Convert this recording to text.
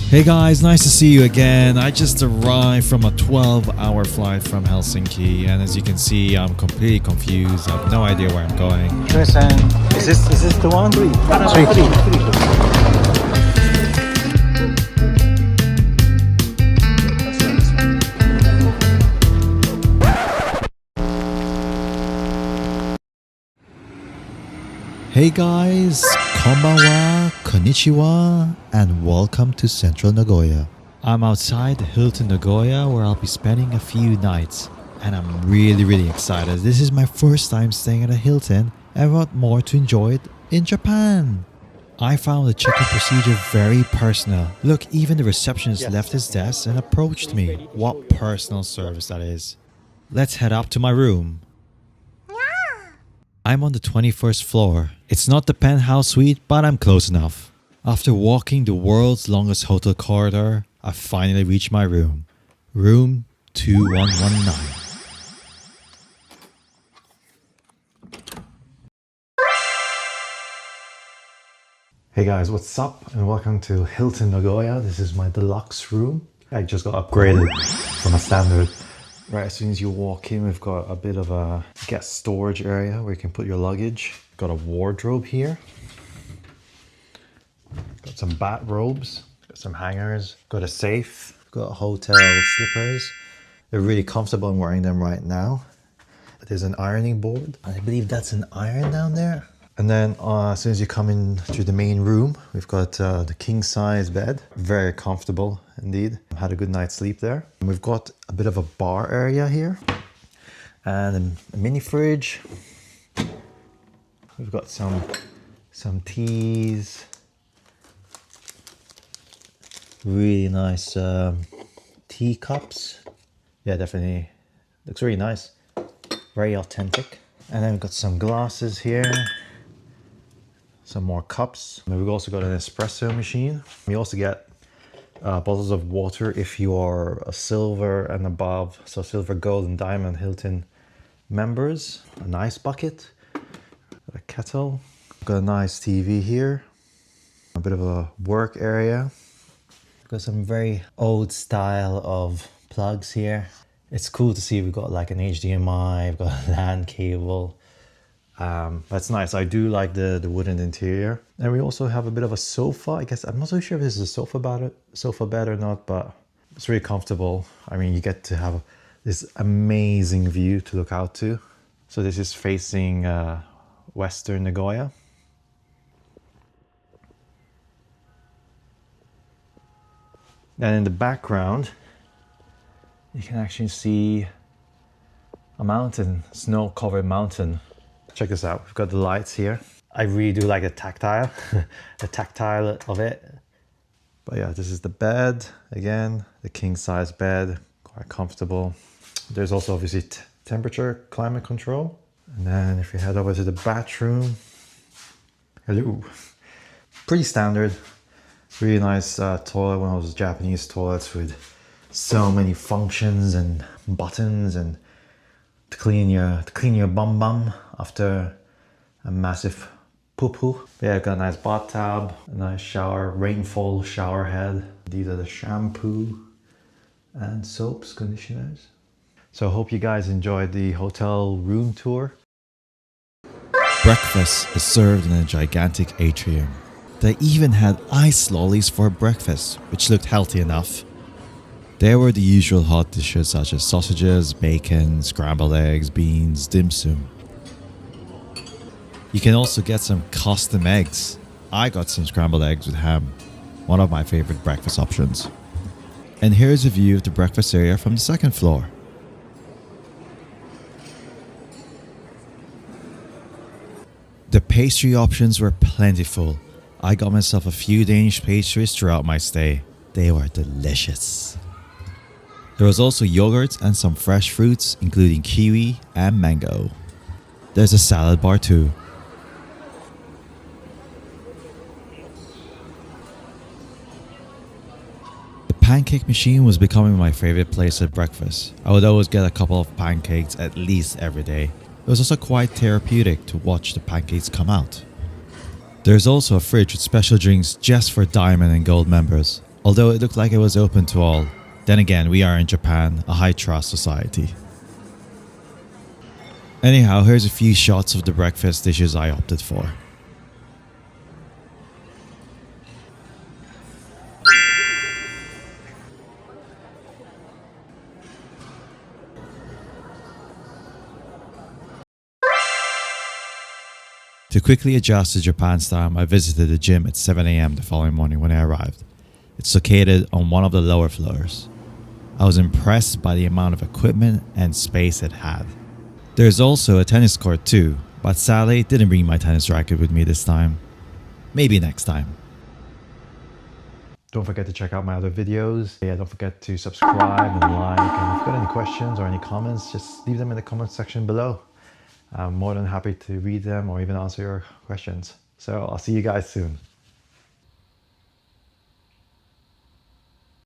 Hey guys, nice to see you again. I just arrived from a 12-hour flight from Helsinki, and as you can see, I'm completely confused. I have no idea where I'm going. Listen, is this the one? Three. Hey guys, konbanwa, konnichiwa, and welcome to Central Nagoya. I'm outside Hilton Nagoya where I'll be spending a few nights, and I'm really excited. This is my first time staying at a Hilton and want more to enjoy it in Japan. I found the check-in procedure very personal. Look, even the receptionist left his desk and approached me. What personal service that is. Let's head up to my room. I'm on the 21st floor. It's not the penthouse suite, but I'm close enough. After walking the world's longest hotel corridor, I finally reached my room. Room 2119. Hey guys, what's up? And welcome to Hilton Nagoya. This is my deluxe room. I just got upgraded from a standard. Right, as soon as you walk in, we've got a bit of a guest storage area where you can put your luggage. Got a wardrobe here. Got some bathrobes. Got some hangers. Got a safe. Got hotel slippers. They're really comfortable. I'm wearing them right now. There's an ironing board. I believe that's an iron down there. And then as soon as you come into the main room, we've got the king size bed. Very comfortable indeed. Had a good night's sleep there. And we've got a bit of a bar area here and a mini fridge. We've got some teas. Really nice teacups. Yeah, definitely looks really nice. Very authentic. And then we've got some glasses here. Some more cups. And we've also got an espresso machine. You also get bottles of water if you are a silver and above, so silver, gold, and diamond Hilton members. An ice bucket, a kettle. Got a nice TV here. A bit of a work area. Got some very old style of plugs here. It's cool to see we've got like an HDMI, we've got a LAN cable. That's nice. I do like the wooden interior. And we also have a bit of a sofa. I guess I'm not so sure if this is a sofa bed or not, but it's really comfortable. I mean, you get to have this amazing view to look out to. So this is facing Western Nagoya. And in the background, you can actually see a mountain, snow-covered mountain. Check this out, we've got the lights here. I really do like the tactile of it. But yeah, this is the bed, again, the king size bed, quite comfortable. There's also obviously temperature, climate control. And then if you head over to the bathroom, hello, pretty standard, really nice toilet, one of those Japanese toilets with so many functions and buttons and to clean your bum after a massive poo-poo. Yeah, got a nice bathtub, a nice shower, rainfall shower head. These are the shampoo and soaps, conditioners. So I hope you guys enjoyed the hotel room tour. Breakfast is served in a gigantic atrium. They even had ice lollies for breakfast, which looked healthy enough. There were the usual hot dishes such as sausages, bacon, scrambled eggs, beans, dim sum. You can also get some custom eggs. I got some scrambled eggs with ham, one of my favorite breakfast options. And here's a view of the breakfast area from the second floor. The pastry options were plentiful. I got myself a few Danish pastries throughout my stay. They were delicious. There was also yogurt and some fresh fruits, including kiwi and mango. There's a salad bar too. The pancake machine was becoming my favorite place at breakfast. I would always get a couple of pancakes at least every day. It was also quite therapeutic to watch the pancakes come out. There's also a fridge with special drinks just for diamond and gold members. although it looked like it was open to all. Then again, we are in Japan, a high trust society. Anyhow, here's a few shots of the breakfast dishes I opted for. To quickly adjust to Japan's time, I visited the gym at 7 a.m. the following morning when I arrived. It's located on one of the lower floors. I was impressed by the amount of equipment and space it had. There's also a tennis court too, but sadly didn't bring my tennis racket with me this time. Maybe next time. Don't forget to check out my other videos. Yeah, don't forget to subscribe and like. And if you've got any questions or any comments, just leave them in the comment section below. I'm more than happy to read them or even answer your questions. So I'll see you guys soon.